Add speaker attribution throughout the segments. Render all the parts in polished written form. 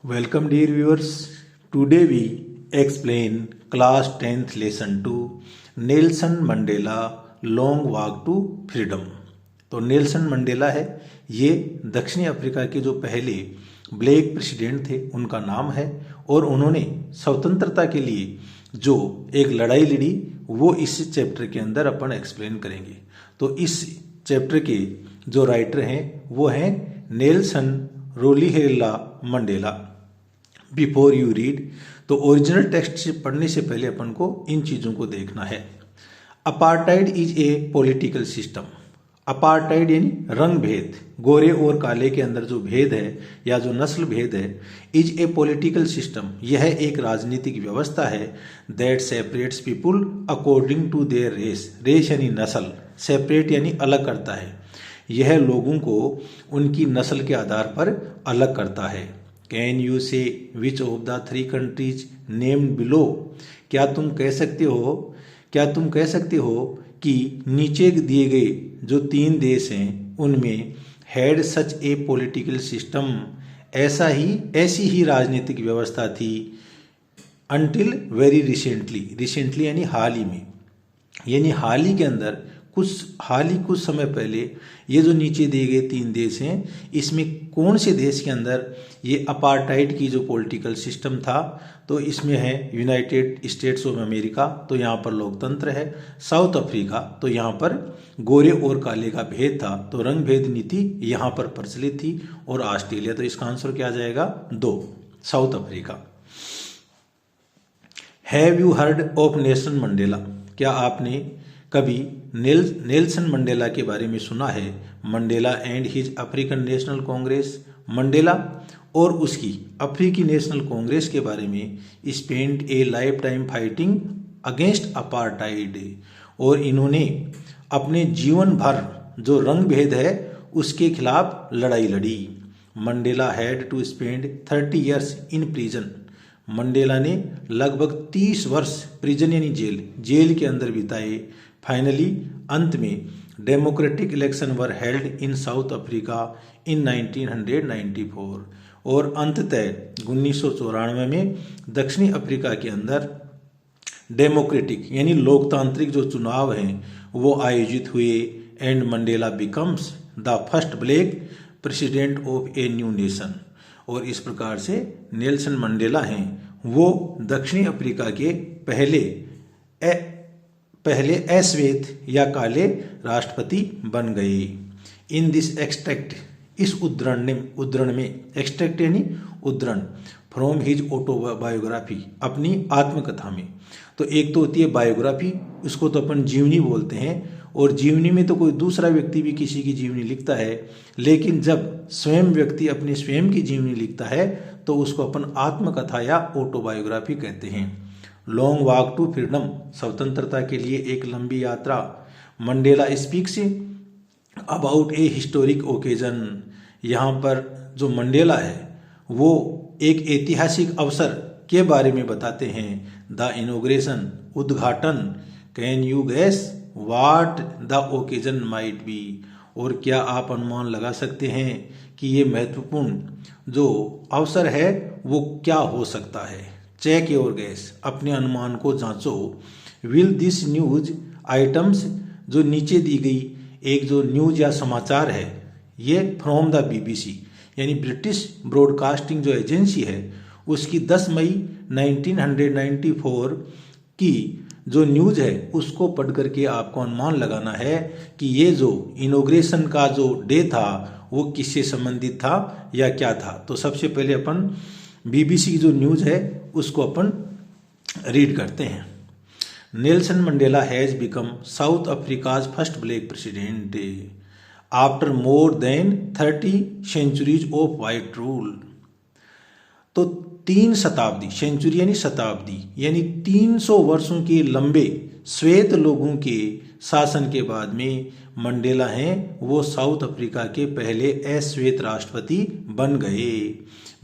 Speaker 1: Welcome dear viewers. Today we explain class 10th lesson 2 Nelson Mandela long walk to freedom. तो Nelson Mandela है, ये दक्षिणी Africa के जो पहले ब्लैक प्रेसिडेंट थे उनका नाम है और उन्होंने स्वतंत्रता के लिए जो एक लड़ाई लड़ी वो इस चैप्टर के अंदर अपन एक्सप्लेन करेंगे। तो इस चैप्टर के जो राइटर हैं वो हैं Nelson Rolihlahla Mandela. Before you read, तो ओरिजिनल टेक्स्ट से पढ़ने से पहले अपन को इन चीज़ों को देखना है। Apartheid is a political system. Apartheid यानी रंग भेद, गोरे और काले के अंदर जो भेद है या जो नस्ल भेद है, इज ए पॉलिटिकल सिस्टम, यह एक राजनीतिक व्यवस्था है that separates people according to their race. Race यानी नस्ल, सेपरेट यानी अलग करता है। यह लोगों को उनकी नस्ल के आधार पर अलग करता है। कैन यू से which of the three countries named below. क्या तुम कह सकते हो कि नीचे दिए गए जो 3 देश हैं उनमें had such A political system, ऐसी ही राजनीतिक व्यवस्था थी अनटिल वेरी रिसेंटली यानी हाल ही में, यानी हाल ही के अंदर कुछ समय पहले ये जो नीचे दिए गए 3 देश हैं इसमें कौन से देश के अंदर ये अपार्टाइड की जो पॉलिटिकल सिस्टम था, तो इसमें है यूनाइटेड स्टेट्स ऑफ अमेरिका, तो यहाँ पर लोकतंत्र है। साउथ अफ्रीका, तो यहाँ पर गोरे और काले का भेद था, तो रंग भेद नीति यहाँ पर प्रचलित थी। और ऑस्ट्रेलिया, तो इसका आंसर क्या आ जाएगा 2, south Africa. Have you heard of Nelson Mandela. क्या आपने कभी नेल्सन मंडेला के बारे में सुना है। Mandela and his African national Congress. Mandela और उसकी अफ्रीकी नेशनल कांग्रेस के बारे में स्पेंड ए life time fighting against apartheid, और इन्होंने अपने जीवन भर जो रंग भेद है उसके खिलाफ लड़ाई लड़ी। Mandela had to spend 30 years in prison. Mandela ने लगभग 30 वर्ष प्रिजन यानी जेल के अंदर बिताए। फाइनली, अंत में democratic election were held in South Africa in 1994, और अंततः 1994 में दक्षिणी अफ्रीका के अंदर डेमोक्रेटिक यानी लोकतांत्रिक जो चुनाव हैं वो आयोजित हुए। And Mandela becomes the first black president of a new nation, और इस प्रकार से नेल्सन मंडेला हैं वो दक्षिणी अफ्रीका के पहले अश्वेत या काले राष्ट्रपति बन गए। इन दिस एक्सट्रैक्ट, इस उद्धरण में एक्सट्रैक्ट यानी उद्धरण, फ्रॉम हिज ऑटोबायोग्राफी, अपनी आत्मकथा में। तो एक तो होती है बायोग्राफी, उसको तो अपन जीवनी बोलते हैं, और जीवनी में तो कोई दूसरा व्यक्ति भी किसी की जीवनी लिखता है, लेकिन जब स्वयं व्यक्ति अपनी स्वयं की जीवनी लिखता है तो उसको अपन आत्मकथा या ऑटोबायोग्राफी कहते हैं। लॉन्ग वॉक टू फ्रीडम, स्वतंत्रता के लिए एक लंबी यात्रा। Mandela speaks about A historic occasion. यहाँ पर जो मंडेला है वो एक ऐतिहासिक अवसर के बारे में बताते हैं। द इनॉग्रेशन, उद्घाटन। Can you guess what the occasion might be, और क्या आप अनुमान लगा सकते हैं कि ये महत्वपूर्ण जो अवसर है वो क्या हो सकता है। चेक योर गेस, अपने अनुमान को जांचो। विल दिस न्यूज आइटम्स, जो नीचे दी गई एक जो न्यूज या समाचार है ये फ्रॉम द BBC यानी ब्रिटिश ब्रॉडकास्टिंग जो एजेंसी है उसकी 10 मई 1994 की जो न्यूज है उसको पढ़ करके आपको अनुमान लगाना है कि ये जो इनॉग्रेशन का जो डे था वो किससे संबंधित था या क्या था। तो सबसे पहले अपन BBC की जो न्यूज है उसको अपन रीड करते हैं। Nelson Mandela has become south Africa's first black president after more than 30 centuries of white rule. तो 3 शताब्दी, सेंचुरी यानी शताब्दी, यानी 300 वर्षों के लंबे श्वेत लोगों के शासन के बाद में मंडेला हैं वो साउथ अफ्रीका के पहले अश्वेत राष्ट्रपति बन गए।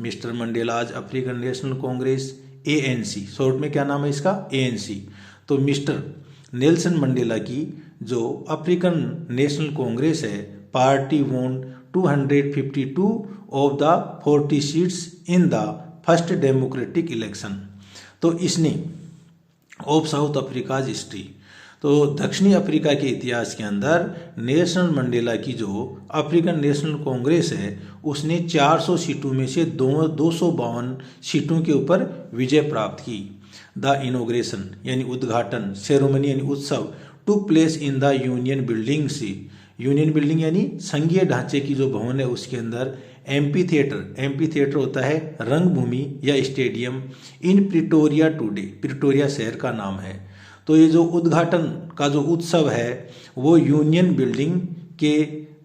Speaker 1: Mister Mandela's African national Congress ANC, short में क्या नाम है इसका ANC। तो मिस्टर नेल्सन मंडेला की जो अफ्रीकन नेशनल कांग्रेस है पार्टी वोन 252 of the 40 seats in the first democratic election. तो इसने ऑफ साउथ अफ्रीकाज हिस्ट्री, तो दक्षिणी अफ्रीका के इतिहास के अंदर नेल्सन मंडेला की जो अफ्रीकन नेशनल कांग्रेस है उसने 400 सीटों में से 252 सीटों के ऊपर विजय प्राप्त की। द इनोग्रेशन यानी उद्घाटन, सेरेमनी यानी उत्सव took place in the union building से, यूनियन बिल्डिंग यानी संघीय ढांचे की जो भवन है उसके अंदर एम्पी थिएटर होता है रंगभूमि या स्टेडियम, इन प्रिटोरिया टुडे, प्रिटोरिया शहर का नाम है। तो ये जो उद्घाटन का जो उत्सव है वो यूनियन बिल्डिंग के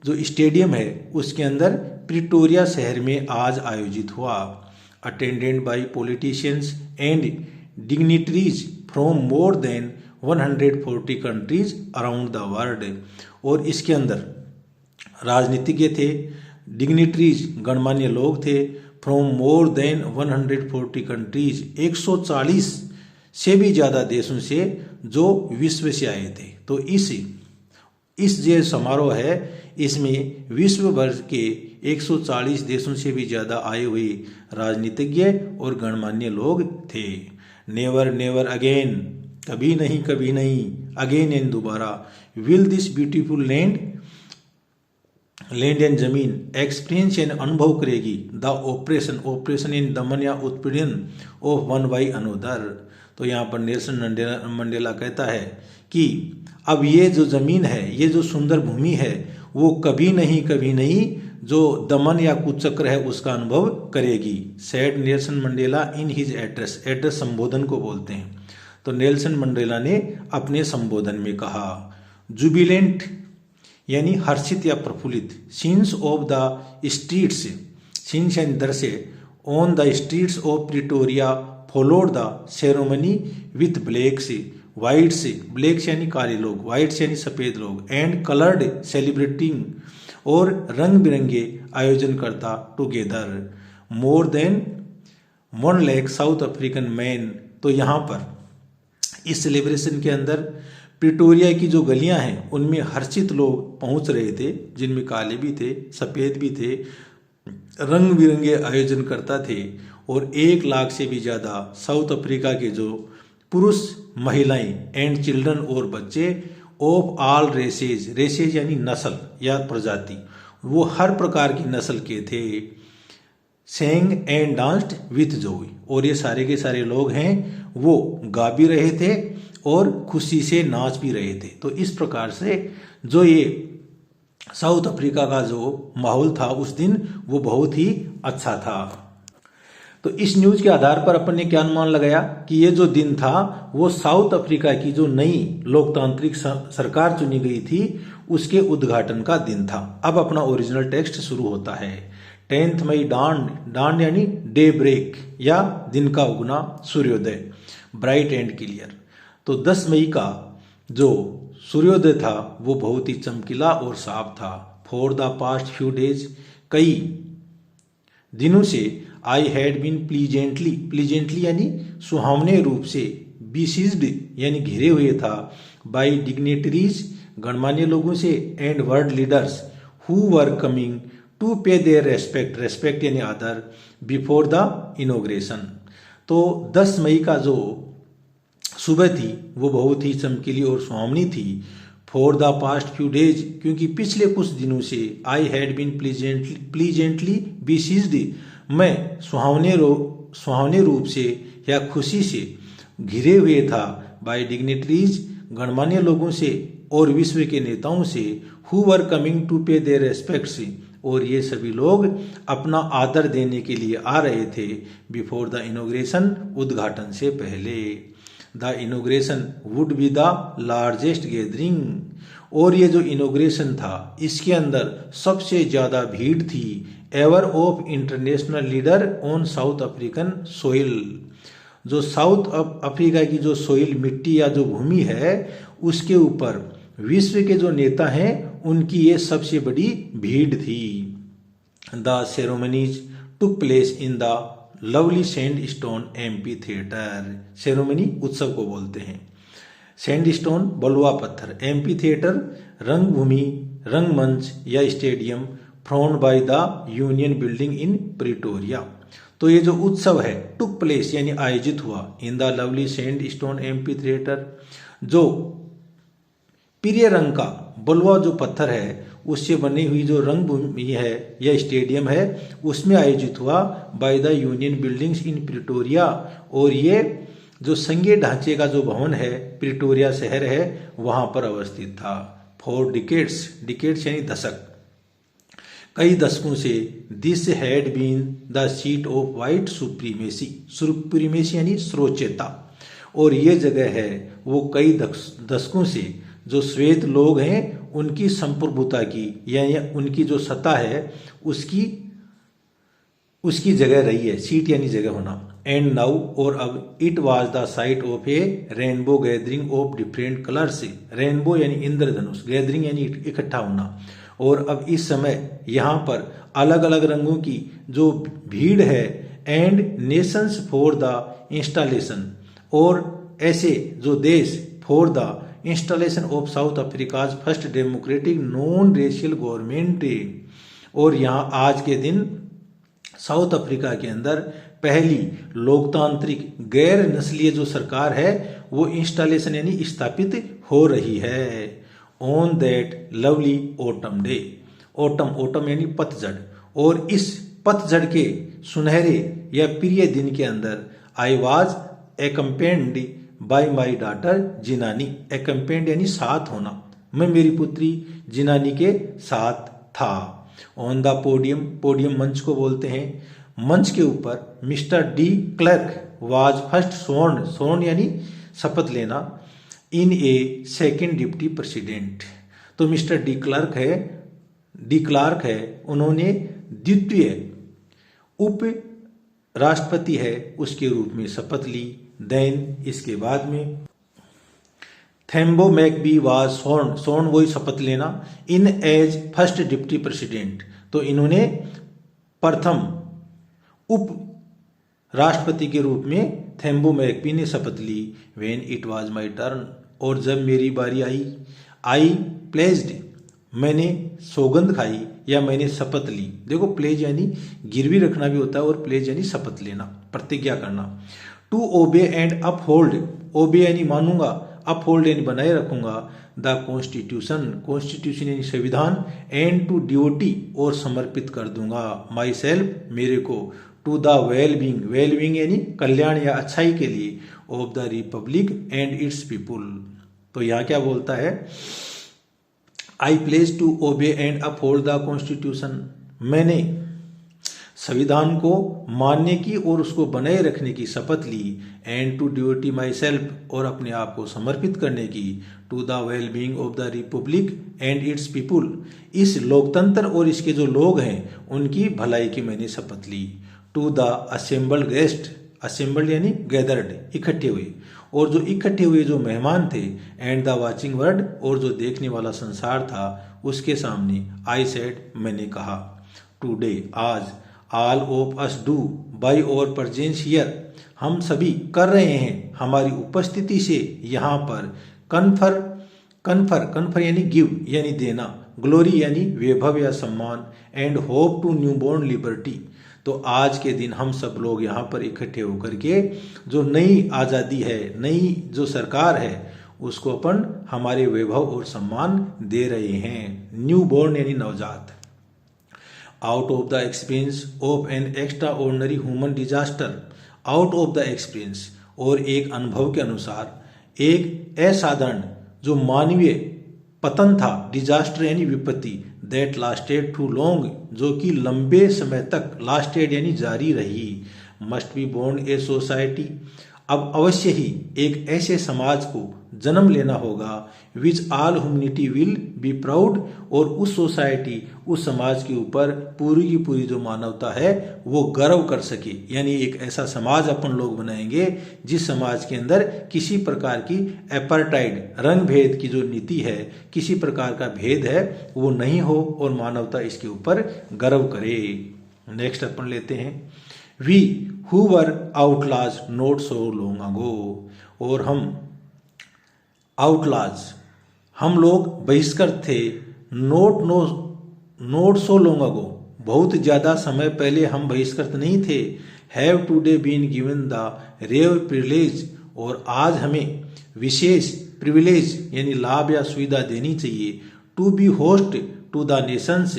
Speaker 1: जो स्टेडियम है उसके अंदर प्रिटोरिया शहर में आज आयोजित हुआ। Attended by politicians and dignitaries from more than 140 countries around the world. और इसके अंदर राजनीतिज्ञ थे, डिग्निटरीज गणमान्य लोग थे, फ्रॉम मोर देन 140 कंट्रीज 140 से भी ज़्यादा देशों से जो विश्व से आए थे। तो इस जो समारोह है इसमें विश्व भर के 140 देशों से भी ज़्यादा आए हुए राजनीतिज्ञ और गणमान्य लोग थे। नेवर नेवर अगेन, कभी नहीं, अगेन एंड दोबारा, will this beautiful land and जमीन एक्सपीरियंस एंड अनुभव करेगी द ऑपरेशन इन दमन या उत्पीड़न ऑफ वन बाई अनोदर। तो यहाँ पर नेल्सन मंडेला कहता है कि अब ये जो जमीन है, ये जो सुंदर भूमि है वो कभी नहीं जो दमन या कुचक्र है उसका अनुभव करेगी। Sad Nelson Mandela in his address संबोधन को बोलते हैं। तो नेल्सन मंडेला ने अपने संबोधन में कहा, जुबिलेंट यानी हर्षित या प्रफुल्लित, scenes of the streets, scenes यानी दृश्य, on the streets of Pretoria followed the ceremony with blacks, whites, blacks यानी काले लोग, वाइट्स यानी सफ़ेद लोग, एंड कलर्ड सेलिब्रेटिंग, और रंग बिरंगे आयोजन करता together, more than 1 lakh south African man. तो यहाँ पर इस सेलिब्रेशन के अंदर प्रिटोरिया की जो गलियां हैं उनमें हर्षित लोग पहुंच रहे थे, जिनमें काले भी थे, सफ़ेद भी थे, रंग बिरंगे आयोजन करता थे। और 1 लाख से भी ज़्यादा साउथ अफ्रीका के जो पुरुष, महिलाएं एंड चिल्ड्रन और बच्चे ऑफ ऑल रेसेज यानी नस्ल या प्रजाति, वो हर प्रकार की नस्ल के थे, Seng and danced with Joy, और ये सारे के सारे लोग हैं वो गा भी रहे थे और खुशी से नाच भी रहे थे। तो इस प्रकार से जो ये साउथ अफ्रीका का जो माहौल था उस दिन वो बहुत ही अच्छा था। तो इस न्यूज के आधार पर अपन ने क्या अनुमान लगाया कि ये जो दिन था वो साउथ अफ्रीका की जो नई लोकतांत्रिक सरकार चुनी गई थी उसके उद्घाटन का दिन था। अब अपना ओरिजिनल टेक्स्ट शुरू होता है। 10 मई डांड यानी डे ब्रेक या दिन का उगना, सूर्योदय, ब्राइट एंड क्लियर। तो 10 मई का जो सूर्योदय था वो बहुत ही चमकीला और साफ था। For the past few days, कई दिनों से, आई हैड बीन प्लीजेंटली यानी सुहावने रूप से, बीसीज्ड यानी घिरे हुए था, बाई डिग्नेटरीज गणमान्य लोगों से, and world leaders who were coming to pay their respect यानी आदर, बिफोर द इनोग्रेशन। तो 10 मई का जो सुबह थी वो बहुत ही चमकीली और सुहावनी थी। For the past few days, क्योंकि पिछले कुछ दिनों से, आई हैड बीन प्लीजेंटली बीसीज्ड, मैं सुहावने रूप से या खुशी से घिरे हुए था, बाय डिग्नेटरीज गणमान्य लोगों से और विश्व के नेताओं से, who were coming to pay there respects, और ये सभी लोग अपना आदर देने के लिए आ रहे थे, बिफोर द इनोग्रेशन उद्घाटन से पहले। The inauguration would be the largest gathering, और ये जो इनोग्रेशन था इसके अंदर सबसे ज़्यादा भीड़ थी ever of international leader on south African soil. जो साउथ अफ्रीका की जो सोइल, मिट्टी या जो भूमि है उसके ऊपर विश्व के जो नेता हैं उनकी ये सबसे बड़ी भीड़ थी। The ceremonies took place in the lovely sandstone amphi theatre, ceremony उत्सव को बोलते हैं। सैंडस्टोन बलुआ पत्थर, एम्पी थिएटर रंगभूमि, रंगमंच या stadium, frond by the union building in Pretoria. तो ये जो उत्सव है टुक प्लेस यानी आयोजित हुआ in the lovely sand stone amphi theatre, जो पीले रंग का बलुआ जो पत्थर है उससे बनी हुई जो रंगभूमि है या स्टेडियम है उसमें आयोजित हुआ by the union buildings in Pretoria. और ये जो संघीय ढांचे का जो भवन है प्रिटोरिया शहर है वहां पर अवस्थित था। फॉर डिकेड्स, डिकेड्स यानी दशक, कई दशकों से this had been the seat of white supremacy, supremacy यानी सर्वोच्चता, और ये जगह है वो कई दशकों से जो श्वेत लोग हैं उनकी संप्रभुता की यानी उनकी जो सत्ता है उसकी जगह रही है, सीट यानी जगह होना। एंड नाउ, और अब it was the site of A rainbow gathering of different colours, rainbow यानी इंद्रधनुष, गैदरिंग यानी इकट्ठा होना, और अब इस समय यहाँ पर अलग अलग रंगों की जो भीड़ है। And Nations for the installation, और ऐसे जो देश for the installation of south Africa's first democratic non racial government, और यहाँ आज के दिन साउथ अफ्रीका के अंदर पहली लोकतांत्रिक गैर नस्लीय जो सरकार है वो इंस्टॉलेशन यानी स्थापित हो रही है। On that lovely autumn day, autumn यानी पतझड़, और इस पतझड़ के सुनहरे या प्रिय दिन के अंदर I was accompanied by my daughter Zenani, accompanied यानी साथ होना, मैं मेरी पुत्री जिनानी के साथ था। ऑन द पोडियम, पोडियम मंच को बोलते हैं, मंच के ऊपर mister de Klerk was first sworn, sworn यानी शपथ लेना, इन ए सेकेंड डिप्टी प्रेसिडेंट, तो मिस्टर डी क्लार्क है, उन्होंने द्वितीय उप राष्ट्रपति है उसके रूप में शपथ ली। देन इसके बाद में थेम्बो मैकबी वाज स्वॉर्न, स्वॉर्न वही शपथ लेना, इन एज फर्स्ट डिप्टी प्रेसिडेंट, तो इन्होंने प्रथम उप राष्ट्रपति के रूप में थेम्बो मैकबी ने शपथ ली। When it was my turn, और जब मेरी बारी आई प्लेज्ड, मैंने सौगंध खाई या मैंने शपथ ली। देखो प्लेज यानी गिरवी रखना भी होता है और प्लेज यानी शपथ लेना, प्रतिज्ञा करना। टू ओबे एंड अपहोल्ड, ओबे यानी मानूंगा, अपहोल्ड यानी बनाए रखूंगा, द कॉन्स्टिट्यूशन, कॉन्स्टिट्यूशन यानी संविधान, एंड टू ड्यूटी और समर्पित कर दूंगा, माई सेल्फ मेरे को, टू द वेलबींग, वेलबींग यानी कल्याण या अच्छाई के लिए, of the republic and its people. तो यहाँ क्या बोलता है, I pledge to obey and uphold the constitution, मैंने संविधान को मानने की और उसको बनाए रखने की शपथ ली, and to duty myself, और अपने आप को समर्पित करने की, to the wellbeing of the republic and its people, इस लोकतंत्र और इसके जो लोग हैं उनकी भलाई की मैंने शपथ ली। To the assembled guests, assembled यानी गैदर्ड, इकट्ठे हुए, और जो इकट्ठे हुए जो मेहमान थे, एंड द वाचिंग वर्ल्ड, और जो देखने वाला संसार था उसके सामने, आई सेड मैंने कहा, टुडे आज, all of us do by our presence here, हम सभी कर रहे हैं हमारी उपस्थिति से यहाँ पर, कन्फर यानी गिव यानी देना, ग्लोरी यानी वैभव या सम्मान, and hope to newborn liberty, तो आज के दिन हम सब लोग यहाँ पर इकट्ठे होकर के जो नई आज़ादी है, नई जो सरकार है उसको अपन हमारे वैभव और सम्मान दे रहे हैं। न्यू बॉर्न यानी नवजात। Out of the experience of an extra ordinary human disaster, out of the experience और एक अनुभव के अनुसार, एक असाधारण जो मानवीय पतन था, डिजास्टर यानी विपत्ति, दैट लास्टेड टू लॉन्ग, जो कि लंबे समय तक, लास्टेड यानी जारी रही, must be born a society, अब अवश्य ही एक ऐसे समाज को जन्म लेना होगा, which all humanity will be proud, और उस सोसाइटी, उस समाज के ऊपर पूरी की पूरी जो मानवता है वो गर्व कर सके, यानी एक ऐसा समाज अपन लोग बनाएंगे जिस समाज के अंदर किसी प्रकार की एपार्थाइड, रंग भेद की जो नीति है, किसी प्रकार का भेद है वो नहीं हो और मानवता इसके ऊपर गर्व करे। नेक्स्ट अपन लेते हैं, we who were outlaws not so long ago, और हम आउटलाज, हम लोग बहिष्कृत थे, नोट सो लॉन्ग अगो, बहुत ज़्यादा समय पहले हम बहिष्कृत नहीं थे। Have today been given the rare privilege, और आज हमें विशेष प्रिविलेज यानी लाभ या सुविधा देनी चाहिए। To be host to the nations,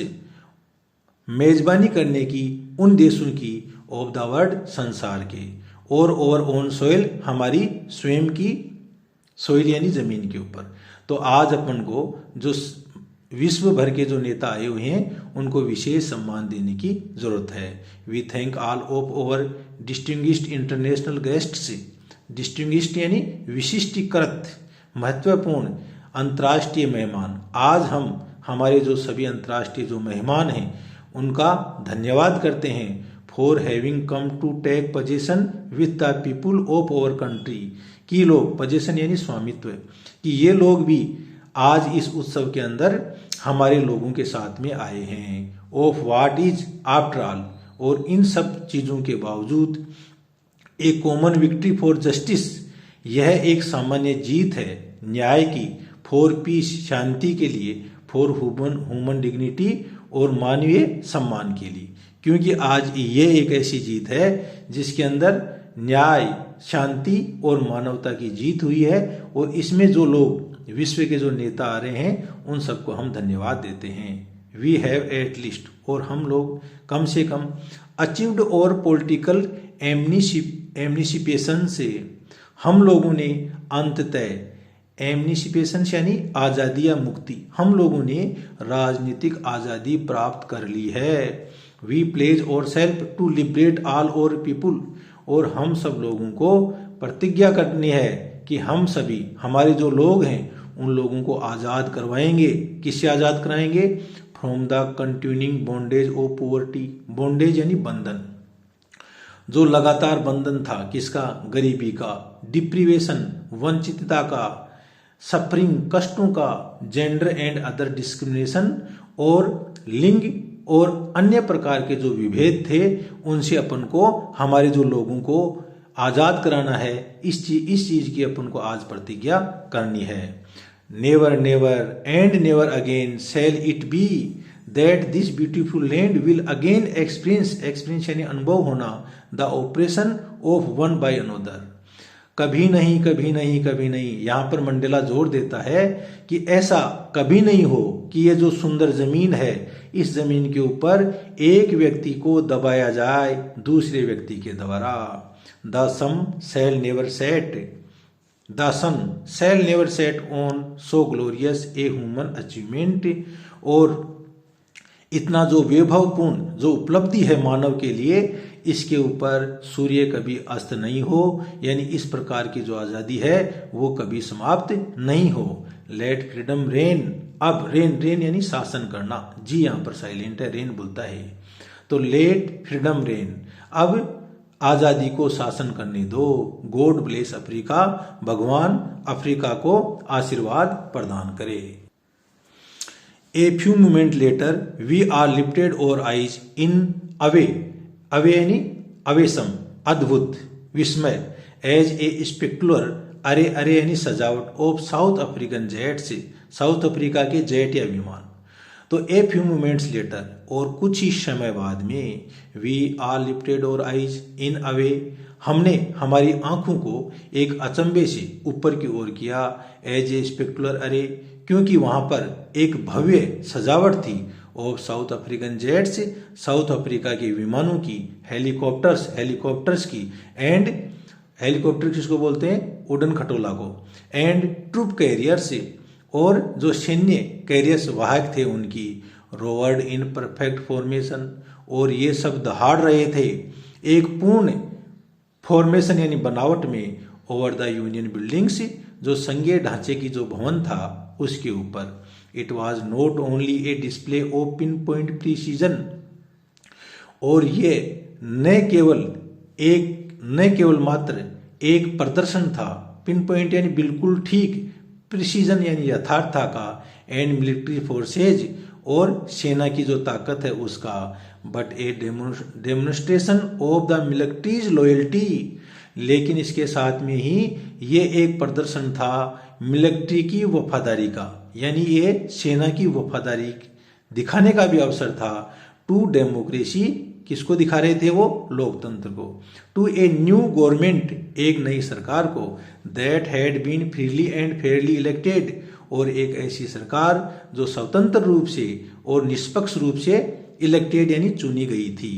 Speaker 1: मेजबानी करने की उन देशों की, ऑफ द वर्ल्ड संसार के, और ओवर ओन सोइल हमारी स्वयं की सोइल यानी जमीन के ऊपर। तो आज अपन को जो विश्व भर के जो नेता आए हुए हैं उनको विशेष सम्मान देने की जरूरत है। We thank all of over distinguished international guests, distinguished यानी विशिष्टीकृत महत्वपूर्ण अंतर्राष्ट्रीय मेहमान। आज हम हमारे जो सभी अंतर्राष्ट्रीय जो मेहमान हैं उनका धन्यवाद करते हैं। For having come to take position with the people of our country, कि लोग पोजीशन यानी स्वामित्व, कि ये लोग भी आज इस उत्सव के अंदर हमारे लोगों के साथ में आए हैं। Of what is after all, और इन सब चीज़ों के बावजूद ए कॉमन विक्ट्री फॉर जस्टिस, यह एक सामान्य जीत है न्याय की। फॉर पीस, शांति के लिए। फॉर ह्यूमन डिग्निटी, और मानवीय सम्मान के लिए। क्योंकि आज ये एक ऐसी जीत है जिसके अंदर न्याय, शांति और मानवता की जीत हुई है, और इसमें जो लोग विश्व के जो नेता आ रहे हैं उन सबको हम धन्यवाद देते हैं। वी हैव एट लीस्ट, और हम लोग कम से कम अचीव्ड और पॉलिटिकल एमनिसिपेशन से, हम लोगों ने अंततः एमनिसिपेशन यानी आज़ादी या मुक्ति, हम लोगों ने राजनीतिक आज़ादी प्राप्त कर ली है। वी प्लेज और सेल्फ टू लिबरेट ऑल और पीपुल, और हम सब लोगों को प्रतिज्ञा करनी है कि हम सभी, हमारे जो लोग हैं उन लोगों को आज़ाद करवाएंगे। किससे आज़ाद कराएंगे? From the continuing bondage of poverty, bondage यानी बंधन, जो लगातार बंधन था किसका? गरीबी का, डिप्रीवेशन वंचितता का, सफरिंग कष्टों का, जेंडर एंड अदर डिस्क्रिमिनेशन, और लिंग और अन्य प्रकार के जो विभेद थे उनसे अपन को, हमारे जो लोगों को आज़ाद कराना है। इस चीज़ की अपन को आज प्रतिज्ञा करनी है। Never never and never again shall it be that this beautiful land will again experience यानी अनुभव होना the oppression of one by another. कभी नहीं, कभी नहीं, कभी नहीं। यहाँ पर मंडेला जोर देता है कि ऐसा कभी नहीं हो कि ये जो सुंदर जमीन है, इस जमीन के ऊपर एक व्यक्ति को दबाया जाए दूसरे व्यक्ति के द्वारा। The sun shall never set on so glorious a human achievement, और इतना जो वैभवपूर्ण जो उपलब्धि है मानव के लिए, इसके ऊपर सूर्य कभी अस्त नहीं हो, यानी इस प्रकार की जो आज़ादी है वो कभी समाप्त नहीं हो। लेट फ्रीडम रेन, अब रेन यानी शासन करना, जी यहाँ पर साइलेंट है, रेन बोलता है। तो लेट फ्रीडम रेन, अब आज़ादी को शासन करने दो। गॉड ब्लेस अफ्रीका, भगवान अफ्रीका को आशीर्वाद प्रदान करे। A few moment later we are lifted our eyes in awe यानी अवेसम, अद्भुत, विस्मय, एज ए स्पेक्टुलर, अरे यानी सजावट, ऑफ साउथ अफ्रीकन जेट से, साउथ अफ्रीका के जेट या विमान। तो ए फ्यू मोमेंट्स लेटर, और कुछ ही समय बाद में, we are lifted our eyes in away, हमने हमारी आंखों को एक अचंभे से ऊपर की ओर किया। एज ए स्पेक्टुलर अरे, क्योंकि वहां पर एक भव्य सजावट थी। Of South African jets, south Africa के विमानों की, हेलीकॉप्टर्स की, एंड हेलीकॉप्टर किसको बोलते हैं? उड़न खटोला को। एंड ट्रूप कैरियर्स, और जो सैन्य कैरियर्स वाहक थे उनकी, रोवर्ड इन परफेक्ट फॉर्मेशन, और ये सब दहाड़ रहे थे एक पूर्ण फॉर्मेशन यानी बनावट में, ओवर द यूनियन बिल्डिंग्स, जो संघीय ढांचे की जो भवन था उसके ऊपर। It was not only A display of pin point precision, और ये न केवल मात्र एक प्रदर्शन था, पिन पॉइंट यानी बिल्कुल ठीक, प्रिसीजन यानी यथार्थता का, एंड मिलिट्री फोर्सेज, और सेना की जो ताकत है उसका, but A demonstration of the militaries loyalty, लेकिन इसके साथ में ही ये एक प्रदर्शन था मिलिट्री की वफादारी का, यानी ये सेना की वफादारी दिखाने का भी अवसर था। टू डेमोक्रेसी, किसको दिखा रहे थे वो? लोकतंत्र को। टू ए न्यू गवर्नमेंट, एक नई सरकार को। That had been freely and fairly elected, और एक ऐसी सरकार जो स्वतंत्र रूप से और निष्पक्ष रूप से इलेक्टेड यानी चुनी गई थी।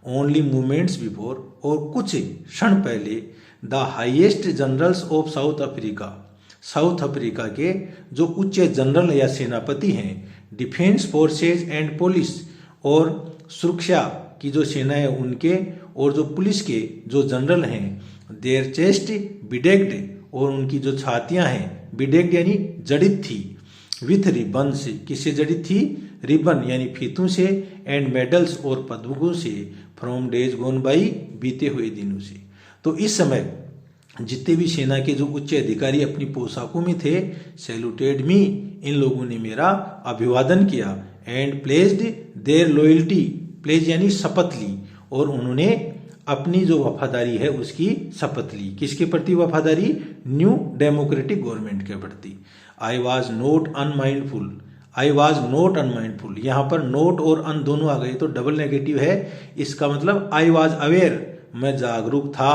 Speaker 1: ओनली मोमेंट्स बिफोर, और कुछ क्षण पहले, the highest generals of South Africa, south Africa के जो उच्च जनरल या सेनापति हैं, डिफेंस फोर्सेज एंड पुलिस, और सुरक्षा की जो सेना है उनके, और जो पुलिस के जो जनरल हैं, देयर चेस्ट बिडेक्ड, और उनकी जो छातियां हैं, बिडेक्ड यानी जड़ित थी, विथ रिबन से, किससे जड़ित थी? रिबन यानी फीतों से, एंड मेडल्स और पदकों से, फ्रॉम डेज गोन बाई, बीते हुए दिनों से। तो इस समय जितने भी सेना के जो उच्च अधिकारी अपनी पोशाकों में थे, सैल्यूटेड मी, इन लोगों ने मेरा अभिवादन किया, and pledged their loyalty, pledge यानी शपथ ली, और उन्होंने अपनी जो वफादारी है उसकी शपथ ली। किसके प्रति वफादारी? न्यू डेमोक्रेटिक गवर्नमेंट के प्रति। आई was not unmindful, I was not unmindful, यहाँ पर नोट और अन दोनों आ गए तो डबल नेगेटिव है, इसका मतलब आई वॉज अवेयर, मैं जागरूक था,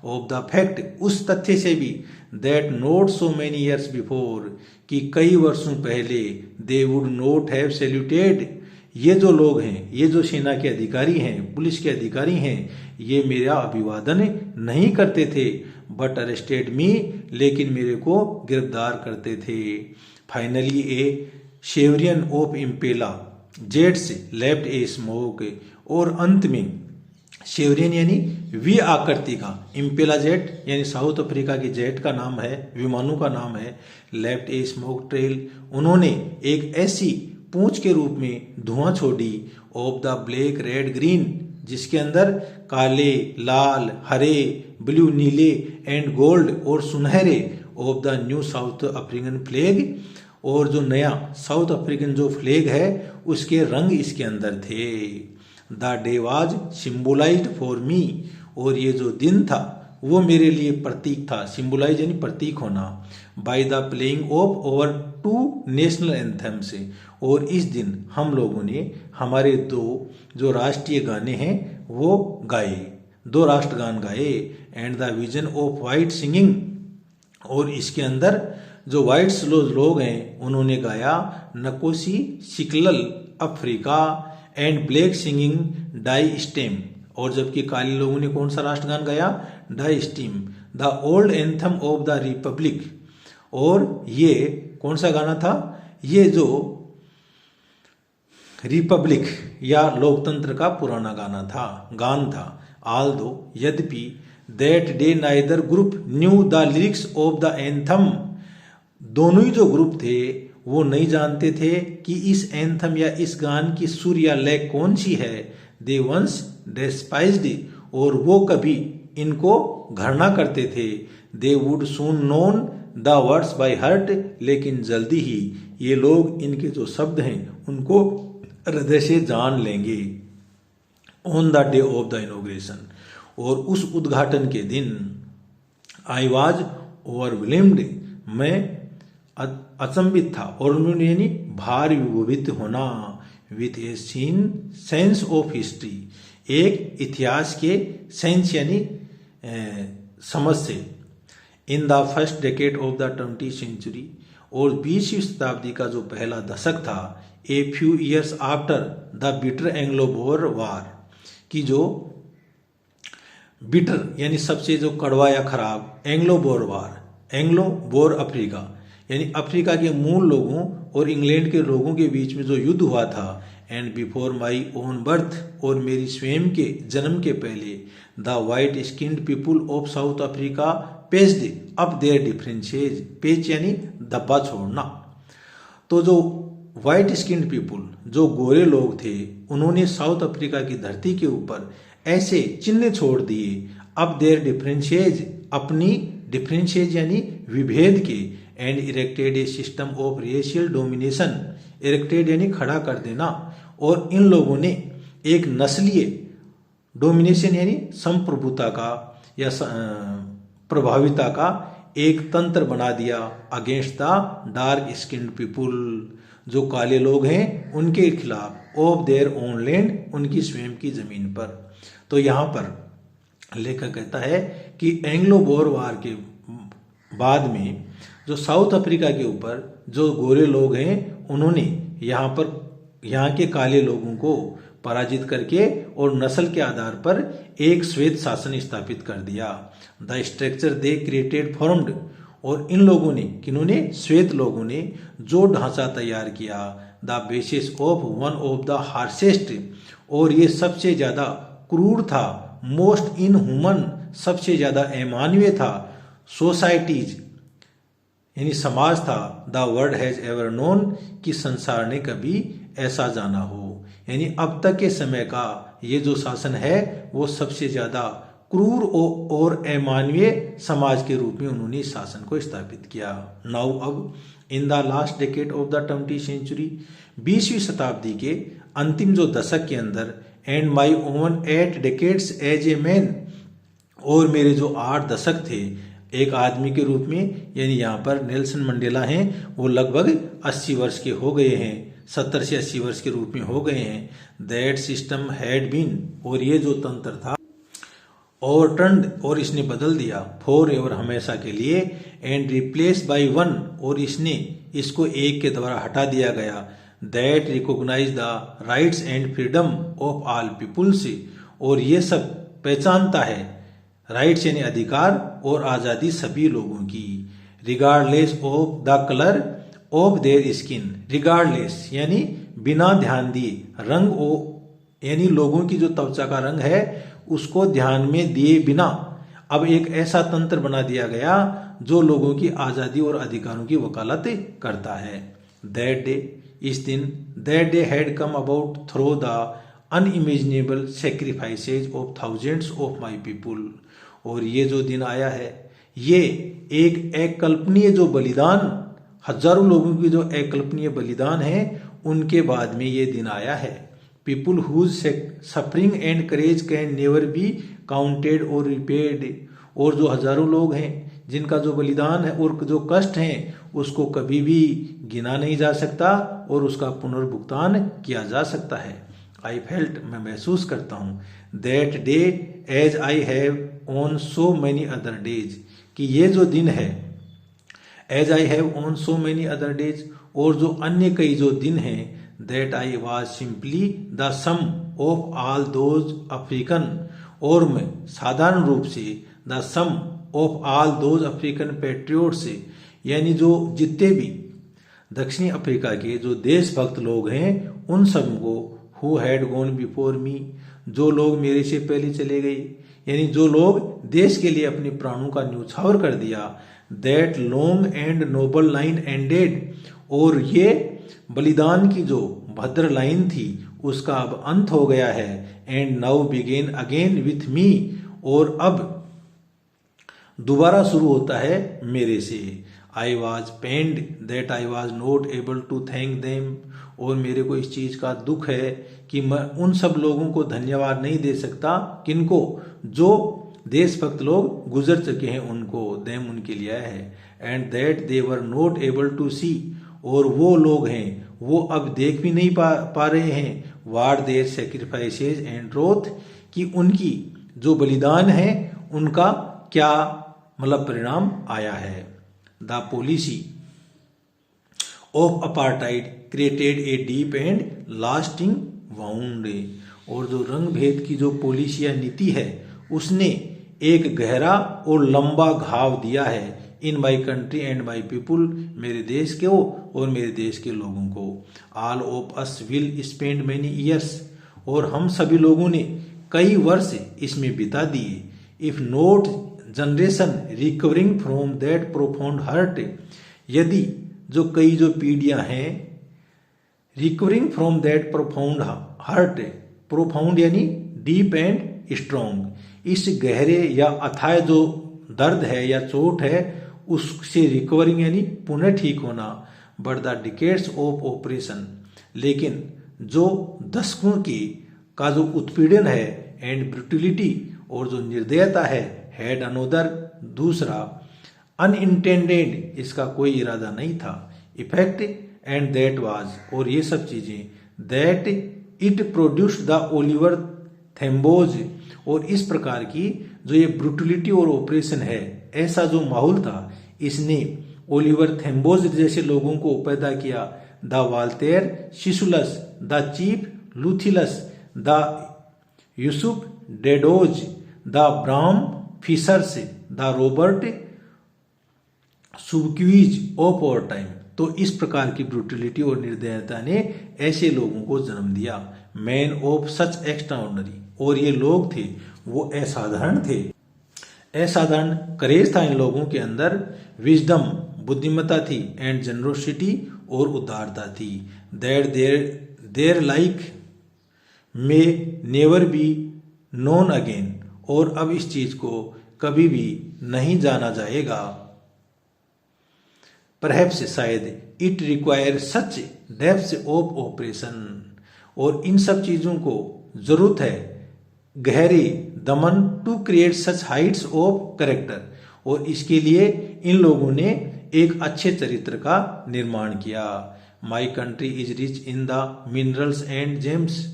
Speaker 1: ऑफ द फैक्ट, उस तथ्य से भी, that not so many years before, कि कई वर्षों पहले, they would not have saluted, ये जो लोग हैं, ये जो सेना के अधिकारी हैं, पुलिस के अधिकारी हैं, ये मेरा अभिवादन नहीं करते थे, बट अरेस्टेड मी, लेकिन मेरे को गिरफ्तार करते थे। Finally a chevron of Impala jets left a smoke, और अंत में शेवरियन यानी वी आकृति का, इम्पेला जेट यानी साउथ अफ्रीका की जेट का नाम है, विमानों का नाम है, लेफ्ट ए स्मोक ट्रेल, उन्होंने एक ऐसी पूंछ के रूप में धुआं छोड़ी, of the black red green, जिसके अंदर काले, लाल, हरे, ब्लू, नीले, एंड गोल्ड, और सुनहरे, of the new south African flag, और जो नया साउथ अफ्रीकन जो फ्लैग है उसके रंग इसके अंदर थे। The day was symbolised for me, और ये जो दिन था वो मेरे लिए प्रतीक था, सिम्बोलाइज यानी प्रतीक होना, by the playing of over 2 national anthem से, और इस दिन हम लोगों ने हमारे 2 जो राष्ट्रीय गाने हैं वो गाए, 2 राष्ट्रगान गाए, and the vision of white singing, और इसके अंदर जो वाइट्स लोग हैं उन्होंने गाया Nkosi Sikelel Africa, and black singing Die Stem, और जबकि काले लोगों ने कौन सा राष्ट्रगान गाया? Die Stem, the old anthem of the republic, और ये कौन सा गाना था? ये जो रिपब्लिक या लोकतंत्र का पुराना गान था। आल दो, यद्यपि, that day neither group new the lyrics of the anthem, दोनों ही जो ग्रुप थे वो नहीं जानते थे कि इस एंथम या इस गान की सुर या लय कौन सी है। दे वंस डेस्पाइज्ड, और वो कभी इनको घृणा करते थे। They would soon known the words by heart, लेकिन जल्दी ही ये लोग इनके जो शब्द हैं उनको हृदय से जान लेंगे। On the day of the inauguration, और उस उद्घाटन के दिन, आई वॉज ओवरवेल्म्ड, मैं अचंभित था, और उन्होंने यानी भार विभूषित होना, with a keen sense of history, एक इतिहास के सेंस यानी समझ से, in the first decade of the 20th century, और 20वीं शताब्दी का जो पहला दशक था, a few years after the bitter Anglo Boer war, की जो बिटर यानी सबसे जो कड़वा या खराब Anglo Boer war, Anglo Boer Africa यानी अफ्रीका के मूल लोगों और इंग्लैंड के लोगों के बीच में जो युद्ध हुआ था, and before my own birth, और मेरी स्वयं के जन्म के पहले, the white skinned people of South Africa patched up their differences, patch यानी धब्बा छोड़ना। तो जो वाइट स्किन्ड पीपुल, जो गोरे लोग थे, उन्होंने साउथ अफ्रीका की धरती के ऊपर ऐसे चिन्ह छोड़ दिए, अब देयर डिफरेंसेज, अपनी डिफरेंसेज यानी विभेद के, and erected A system of racial domination, erected यानी खड़ा कर देना, और इन लोगों ने एक नस्लीय डोमिनेशन यानी संप्रभुता का या प्रभाविता का एक तंत्र बना दिया against the dark skinned people, जो काले लोग हैं उनके खिलाफ, ऑफ देयर ओन लैंड, उनकी स्वयं की जमीन पर। तो यहाँ पर लेखक कहता है कि एंग्लो बोर वार के बाद में जो साउथ अफ्रीका के ऊपर जो गोरे लोग हैं उन्होंने यहाँ के काले लोगों को पराजित करके और नस्ल के आधार पर एक श्वेत शासन स्थापित कर दिया। The structure they created formed, और इन लोगों ने, किन्होंने, श्वेत लोगों ने जो ढांचा तैयार किया, the basis of one of the harshest, और ये सबसे ज्यादा क्रूर था, मोस्ट इनह्यूमन, सबसे ज्यादा अमानवीय था, सोसाइटीज यानी समाज था, the world has ever known, कि संसार ने कभी ऐसा जाना हो। यानी अब तक के समय का ये जो शासन है वो सबसे ज्यादा क्रूर और अमानवीय समाज के रूप में उन्होंने इस शासन को स्थापित किया। नाउ अब in the last decade of the 20th century, 20वीं शताब्दी के अंतिम जो दशक के अंदर, and my own 8 decades as a man, और मेरे जो 8 दशक थे एक आदमी के रूप में, यानी यहाँ पर नेल्सन मंडेला हैं, वो लगभग 80 वर्ष के हो गए हैं, 70 से 80 वर्ष के रूप में हो गए हैं। दैट सिस्टम हैड बीन, और ये जो तंत्र था ओवरटर्न्ड, और इसने बदल दिया, फॉर एवर, हमेशा के लिए, एंड रिप्लेस बाय वन, और इसको एक के द्वारा हटा दिया गया, that recognize the rights and freedom of all peoples, और ये सब पहचानता है राइट्स यानी अधिकार और आज़ादी सभी लोगों की, regardless of the colour of their skin, regardless यानी बिना ध्यान दिए, रंग यानी लोगों की जो त्वचा का रंग है उसको ध्यान में दिए बिना अब एक ऐसा तंत्र बना दिया गया जो लोगों की आज़ादी और अधिकारों की वकालत करता है। दैट डे, इस दिन, that day had come about through the unimaginable सेक्रीफाइसेज of thousands of my people, और ये जो दिन आया है ये एक अकल्पनीय जो बलिदान, हजारों लोगों की जो अकल्पनीय बलिदान है उनके बाद में ये दिन आया है। People whose suffering and courage can never be counted or repaid, और जो हजारों लोग हैं जिनका जो बलिदान है और जो कष्ट हैं उसको कभी भी गिना नहीं जा सकता और उसका पुनर्भुगतान किया जा सकता है। आई फेल्ट, मैं महसूस करता हूँ, that day as I have on so many other days, कि ये जो दिन है, as I have on so many other days, और जो अन्य कई जो दिन हैं, that I was simply the sum of all those African, और मैं साधारण रूप से the sum of all those African patriots, यानी जो जितने भी दक्षिणी अफ्रीका के जो देशभक्त लोग हैं उन सबको, who had gone before me, जो लोग मेरे से पहले चले गए, यानी जो लोग देश के लिए अपने प्राणों का न्यौछावर कर दिया, that long and noble line ended, और ये बलिदान की जो भद्र लाइन थी उसका अब अंत हो गया है, and now begin again with me, और अब दोबारा शुरू होता है मेरे से। I was pained that I was not able to thank them, और मेरे को इस चीज का दुख है कि मैं उन सब लोगों को धन्यवाद नहीं दे सकता, किनको, जो देशभक्त लोग गुजर चुके हैं उनको, देम उनके लिए है, and that they were not able to see, और वो लोग हैं वो अब देख भी नहीं पा रहे हैं, वार देयर सेक्रीफाइसेज एंड ट्रोथ, कि उनकी जो बलिदान है उनका क्या मतलब परिणाम आया है। The policy of apartheid created a deep and lasting wound, और जो रंग भेद की जो पॉलिसी या नीति है उसने एक गहरा और लंबा घाव दिया है, in my country and my people, मेरे देश के और मेरे देश के लोगों को। All of us will spend many years, और हम सभी लोगों ने कई वर्ष इसमें बिता दिए, if not generation recovering from that profound hurt, यदि जो कई जो पीढ़ियां हैं, recovering from that profound hurt, profound यानी डीप एंड स्ट्रॉन्ग, इस गहरे या अथाह जो दर्द है या चोट है उससे रिकवरिंग यानी पुनः ठीक होना, but the decades of operation, लेकिन जो दशकों की का जो उत्पीड़न है, एंड ब्रूटिलिटी, और जो निर्दयता है, हैड अनोदर, दूसरा, अनइंटेंडेड, इसका कोई इरादा नहीं था, इफेक्ट एंड दैट वाज, और ये सब चीजें, that it produced the Oliver Tambos, और इस प्रकार की जो ये ब्रूटलिटी और ऑपरेशन है, ऐसा जो माहौल था, इसने ओलिवर थेम्बोज जैसे लोगों को पैदा किया। The Walter Sisulus, the chief Luthulis, the Yusuf Dadoos, the Bram Fischers, the Robert Sobukwes of our time. तो इस प्रकार की ब्रूटलिटी और निर्दयता ने ऐसे लोगों को जन्म दिया। मैन ऑफ सच एक्स्ट्राऑर्डिनरी, और ये लोग थे वो असाधारण थे, असाधारण करेज था इन लोगों के अंदर, विजडम बुद्धिमत्ता थी, एंड जनरोसिटी और उदारता थी। That their like may never be known again, और अब इस चीज को कभी भी नहीं जाना जाएगा। परहैप्स शायद, it require such depth of oppression, और इन सब चीजों को जरूरत है गहरे दमन to create such heights of character, और इसके लिए इन लोगों ने एक अच्छे चरित्र का निर्माण किया। My country is rich in the minerals and James,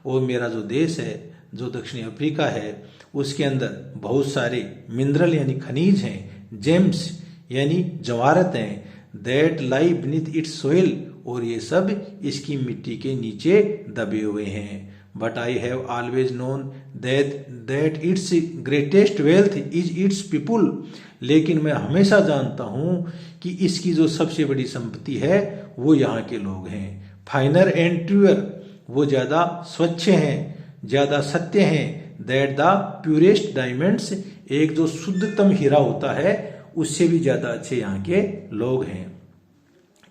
Speaker 1: और मेरा जो देश है, जो दक्षिण अफ्रीका है, उसके अंदर बहुत सारे मिनरल यानी खनिज हैं, जेम्स यानी जवाहरत हैं, that lie beneath it's soil, और ये सब इसकी मिट्टी के नीचे दबे हुए हैं। But I have always known that it's greatest wealth is it's people, लेकिन मैं हमेशा जानता हूं कि इसकी जो सबसे बड़ी संपत्ति है वो यहाँ के लोग हैं। फाइनर एंड ट्रूअर, वो ज्यादा स्वच्छ हैं, ज्यादा सत्य हैं, दैट द प्यूरेस्ट डायमंड्स, एक जो शुद्धतम हीरा होता है उससे भी ज्यादा अच्छे यहाँ के लोग हैं।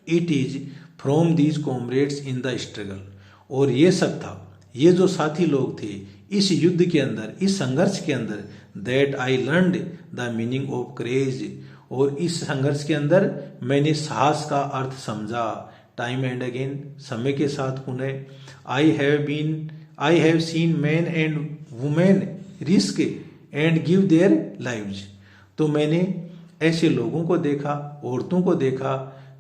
Speaker 1: It is from these comrades in the struggle, और ये सब था, ये जो साथी लोग थे इस युद्ध के अंदर, इस संघर्ष के अंदर, that I learned the meaning of courage, और इस संघर्ष के अंदर मैंने साहस का अर्थ समझा। टाइम एंड अगेन, समय के साथ पुनः, आई have seen man and women risk and give their lives, तो मैंने ऐसे लोगों को देखा, औरतों को देखा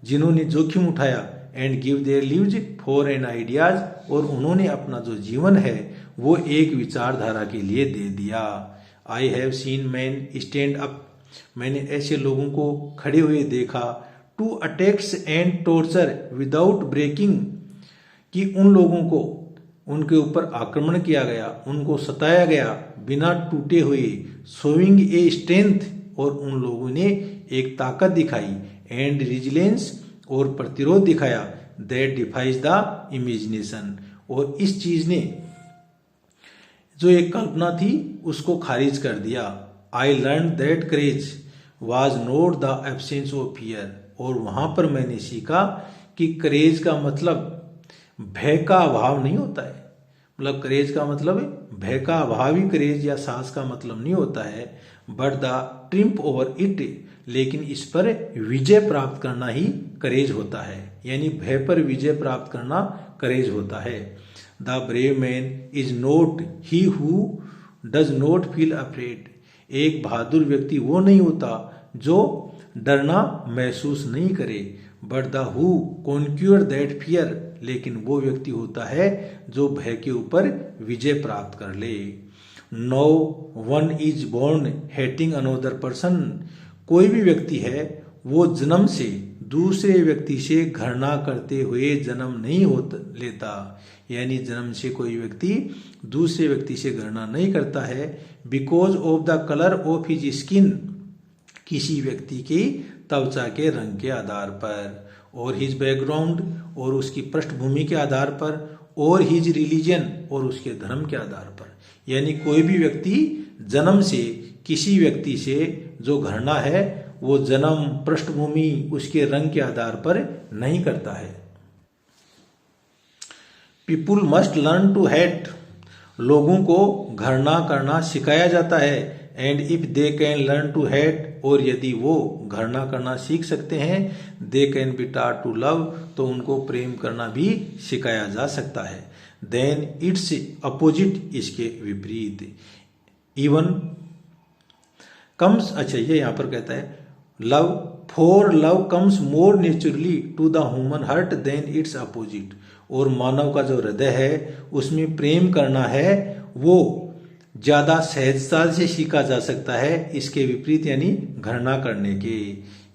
Speaker 1: जिन्होंने जोखिम उठाया, and give their lives for an ideas, और उन्होंने अपना जो जीवन है वो एक विचारधारा के लिए दे दिया। I have seen man stand up, मैंने ऐसे लोगों को खड़े हुए देखा, to attacks and torture without breaking, कि उन लोगों को उनके ऊपर आक्रमण किया गया, उनको सताया गया बिना टूटे हुए, शोइंग ए स्ट्रेंथ, और उन लोगों ने एक ताकत दिखाई, एंड रिजिलेंस, और प्रतिरोध दिखाया, दैट डिफाइज द इमेजिनेशन, और इस चीज ने जो एक कल्पना थी उसको खारिज कर दिया। I learn that courage was not the absence of fear, और वहां पर मैंने सीखा कि करेज का मतलब भय का अभाव नहीं होता है, मतलब करेज का मतलब भय का अभाव ही करेज या साहस का मतलब नहीं होता है, but the triumph over it, लेकिन इस पर विजय प्राप्त करना ही करेज होता है, यानी भय पर विजय प्राप्त करना करेज होता है। The brave man is not he who does not feel afraid, एक बहादुर व्यक्ति वो नहीं होता जो डरना महसूस नहीं करे, but the who conquer that fear, लेकिन वो व्यक्ति होता है जो भय के ऊपर विजय प्राप्त कर ले। No one is born hating another person, कोई भी व्यक्ति है वो जन्म से दूसरे व्यक्ति से घृणा करते हुए जन्म नहीं लेता, यानी जन्म से कोई व्यक्ति दूसरे व्यक्ति से घृणा नहीं करता है, because of the colour of his skin, किसी व्यक्ति की त्वचा के रंग के आधार पर, और हिज बैकग्राउंड, और उसकी पृष्ठभूमि के आधार पर, और हिज रिलीजन, और उसके धर्म के आधार पर, यानी कोई भी व्यक्ति जन्म से किसी व्यक्ति से जो घृणा है वो जन्म, पृष्ठभूमि, उसके रंग के आधार पर नहीं करता है। People must learn to hate, लोगों को घृणा करना सिखाया जाता है, and if they can learn to hate, और यदि वो घृणा करना सीख सकते हैं, they can be taught to love, तो उनको प्रेम करना भी सिखाया जा सकता है। देन इट्स अपोजिट, इसके विपरीत, इवन कम्स, अच्छा ये यहां पर कहता है love for love comes more naturally to the human heart than its opposite. और मानव का जो हृदय है उसमें प्रेम करना है वो ज्यादा सहजता से सीखा जा सकता है, इसके विपरीत यानी घृणा करने के।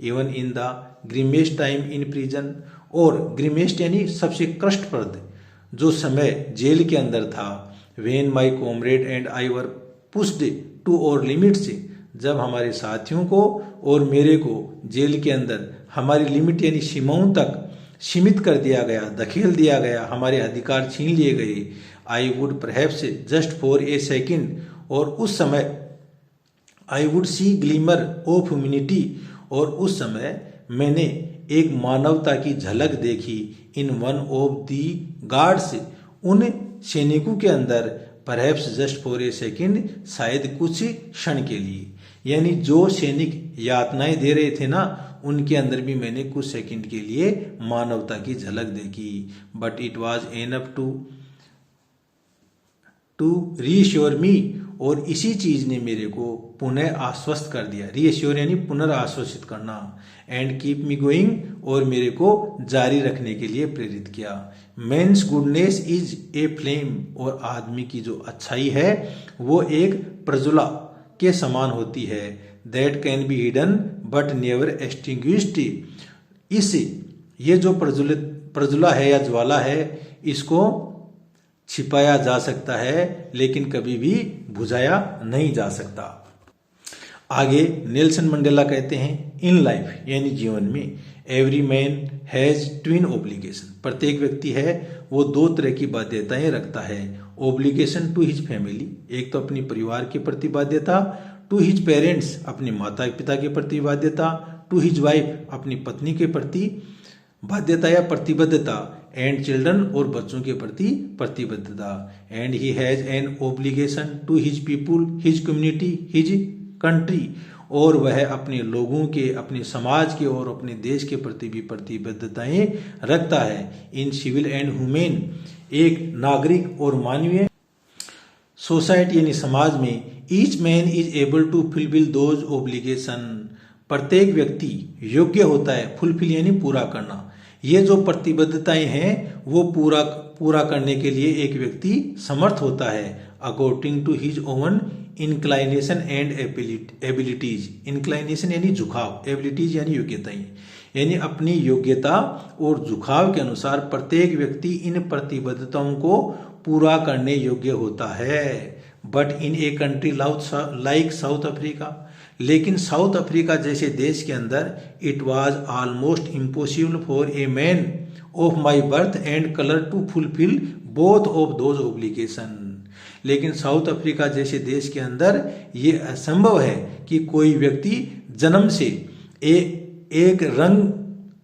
Speaker 1: Even in the grimmest time in prison, और ग्रीमेस्ट यानी सबसे कष्टप्रद जो समय जेल के अंदर था, when my comrade and I were pushed to our limits, जब हमारे साथियों को और मेरे को जेल के अंदर हमारी लिमिट यानी सीमाओं तक सीमित कर दिया गया, धकेल दिया गया, हमारे अधिकार छीन लिए गए। I would perhaps just for a second, और उस समय I would see glimmer of humanity, और उस समय मैंने एक मानवता की झलक देखी in one of the guards, उन सैनिकों के अंदर, perhaps just for a second, शायद कुछ क्षण के लिए। यानी जो सैनिक यातनाएं दे रहे थे ना, उनके अंदर भी मैंने कुछ सेकंड के लिए मानवता की झलक देखी। But it was enough to reassure me, और इसी चीज ने मेरे को पुनः आश्वस्त कर दिया। रीश्योर यानी पुनर्आश्वासित करना, एंड कीप मी गोइंग, और मेरे को जारी रखने के लिए प्रेरित किया। Man's goodness is a flame, और आदमी की जो अच्छाई है वो एक प्रज्वला के समान होती है, that can be hidden but never extinguished. इस ये जो प्रज्वला है या ज्वाला है, इसको छिपाया जा सकता है लेकिन कभी भी बुझाया नहीं जा सकता। आगे नेल्सन मंडेला कहते हैं, इन लाइफ यानी जीवन में, every man has twin obligation, प्रत्येक व्यक्ति है वो दो तरह की बाध्यताएं रखता है। ओब्लिगेशन टू हिज फैमिली, एक तो अपनी परिवार के प्रति बाध्यता, टू हिज पेरेंट्स, अपने माता पिता के प्रति बाध्यता, टू हिज वाइफ, अपनी पत्नी के प्रति बाध्यता या प्रतिबद्धता, एंड चिल्ड्रन, और बच्चों के प्रति प्रतिबद्धता। And he has an obligation to his people, his community, his country, और वह अपने लोगों के, अपने समाज के और अपने देश के प्रति भी प्रतिबद्धताएं रखता है। इन सिविल एंड ह्यूमैन, एक नागरिक और मानवीय सोसाइटी यानी समाज में, each man is able to fulfil those obligation, प्रत्येक व्यक्ति योग्य होता है, फुलफिल यानी पूरा करना, ये जो प्रतिबद्धताएं हैं वो पूरा करने के लिए एक व्यक्ति समर्थ होता है, according to his own inclination and abilities. Inclination यानी झुकाव, एबिलिटीज यानी योग्यताएं, यानी अपनी योग्यता और झुकाव के अनुसार प्रत्येक व्यक्ति इन प्रतिबद्धताओं को पूरा करने योग्य होता है। But in a country like South Africa, लेकिन साउथ अफ्रीका जैसे देश के अंदर, it was almost impossible for a man of my birth and colour to fulfil both of those obligation. लेकिन साउथ अफ्रीका जैसे देश के अंदर ये असंभव है कि कोई व्यक्ति जन्म से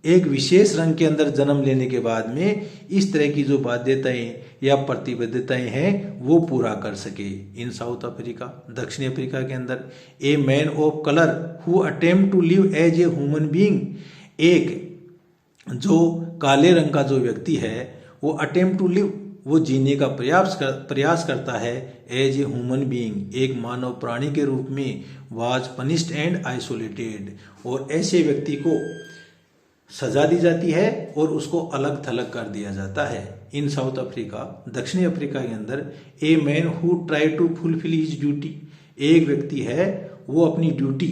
Speaker 1: एक विशेष रंग के अंदर जन्म लेने के बाद में इस तरह की जो बाध्यताएं या प्रतिबद्धताएं हैं वो पूरा कर सके। इन साउथ अफ्रीका, दक्षिण अफ्रीका के अंदर, a man of colour who attempt to live as a human being, एक जो काले रंग का जो व्यक्ति है वो अटेम्प्ट टू लिव, वो जीने का प्रयास करता है, एज ए ह्यूमन बीइंग, एक मानव प्राणी के रूप में, वाज पनिश्ड एंड आइसोलेटेड, और ऐसे व्यक्ति को सजा दी जाती है और उसको अलग थलग कर दिया जाता है। इन साउथ अफ्रीका, दक्षिणी अफ्रीका के अंदर, a man who try to fulfil his duty, एक व्यक्ति है वो अपनी ड्यूटी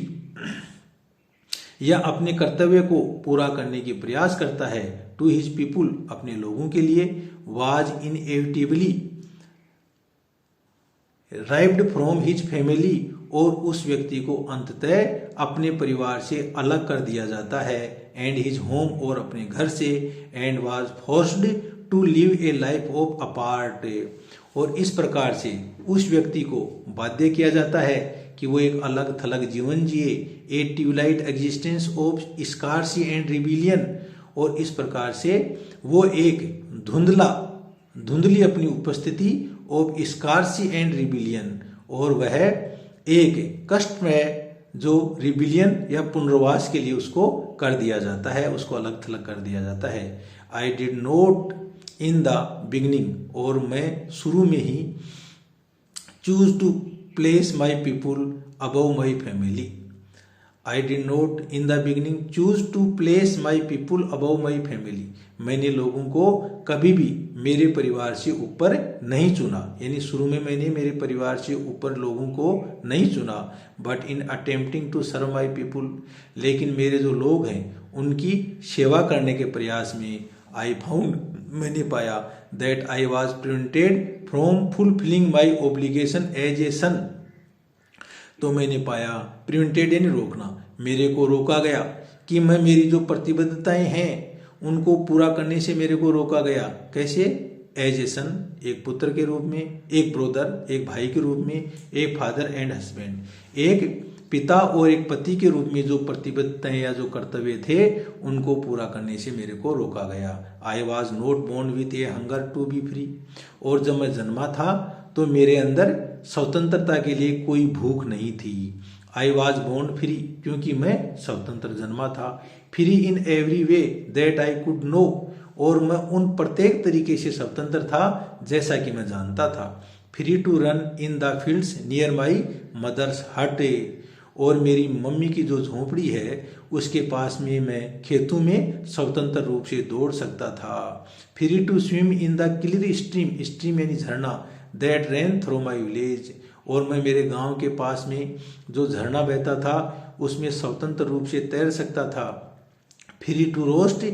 Speaker 1: या अपने कर्तव्य को पूरा करने की प्रयास करता है, टू हिज पीपुल, अपने लोगों के लिए, was inevitably rived from his family, और उस व्यक्ति को अंततः अपने परिवार से अलग कर दिया जाता है, एंड हिज होम, और अपने घर से, and was forced to live a life of apart, और इस प्रकार से उस व्यक्ति को बाध्य किया जाता है कि वो एक अलग थलग जीवन जिए, a twilight existence of secrecy and rebellion, और इस प्रकार से वो एक धुंधली अपनी उपस्थिति ऑफ स्कार्सी एंड रिबिलियन, और वह एक कष्ट में जो रिबिलियन या पुनर्वास के लिए उसको कर दिया जाता है, उसको अलग थलग कर दिया जाता है। I did not in the beginning, और मैं शुरू में ही, choose to place my people above my family, I did not in the beginning choose to place my people above my family. मैंने लोगों को कभी भी मेरे परिवार से ऊपर नहीं चुना, यानी शुरू में मैंने मेरे परिवार से ऊपर लोगों को नहीं चुना। But in attempting to serve my people, लेकिन मेरे जो लोग हैं उनकी सेवा करने के प्रयास में आई फाउंड, मैंने पाया that I was prevented from fulfilling my obligation as a son. तो मैंने पाया, प्रिवेंटेड यानी रोकना, मेरे को रोका गया कि मैं मेरी जो प्रतिबद्धताएं हैं उनको पूरा करने से मेरे को रोका गया। कैसे? एज ए सन, एक पुत्र के रूप में, एक ब्रोदर, एक भाई के रूप में, एक फादर एंड हस्बैंड, एक पिता और एक पति के रूप में जो प्रतिबद्धताएं या जो कर्तव्य थे उनको पूरा करने से मेरे को रोका गया। I was not born with a hunger to be free, और जब मैं जन्मा था तो मेरे अंदर स्वतंत्रता के लिए कोई भूख नहीं थी। आई वॉज बोर्न फ्री, क्योंकि मैं स्वतंत्र जन्मा था। Free in every way that I could know, और मैं उन प्रत्येक तरीके से स्वतंत्र था जैसा कि मैं जानता था। Free to run in the fields near my mother's hut, और मेरी मम्मी की जो झोंपड़ी है उसके पास में मैं खेतों में स्वतंत्र रूप से दौड़ सकता था। Free to swim in the clear stream, stream यानी झरना, that ran through my village, और मैं मेरे गांव के पास में जो झरना बहता था उसमें स्वतंत्र रूप से तैर सकता था। Free to roast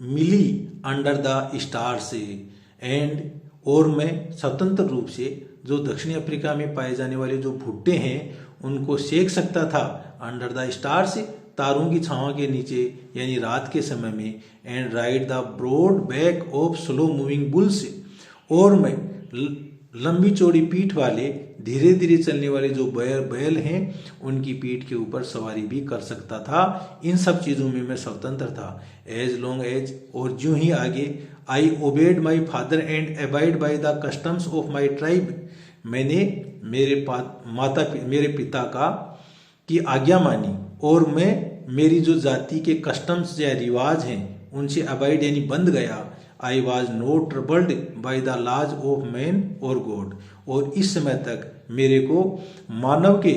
Speaker 1: mealies under the stars and, और मैं स्वतंत्र रूप से जो दक्षिणी अफ्रीका में पाए जाने वाले जो भुट्टे हैं उनको सेक सकता था अंडर द स्टार्स, तारों की छांव के नीचे यानी रात के समय में। And ride the broad back of slow moving bulls, और मैं लंबी चौड़ी पीठ वाले धीरे धीरे चलने वाले जो बैल हैं उनकी पीठ के ऊपर सवारी भी कर सकता था। इन सब चीज़ों में मैं स्वतंत्र था। एज लॉन्ग एज, और ज्यों ही आगे, I obeyed my father and abide by the customs of my tribe, मैंने मेरे पिता की आज्ञा मानी और मैं मेरी जो जाति के कस्टम्स या रिवाज हैं उनसे अबाइड यानी बंध गया। I was not troubled by the laws of man or God, और इस समय तक मेरे को मानव के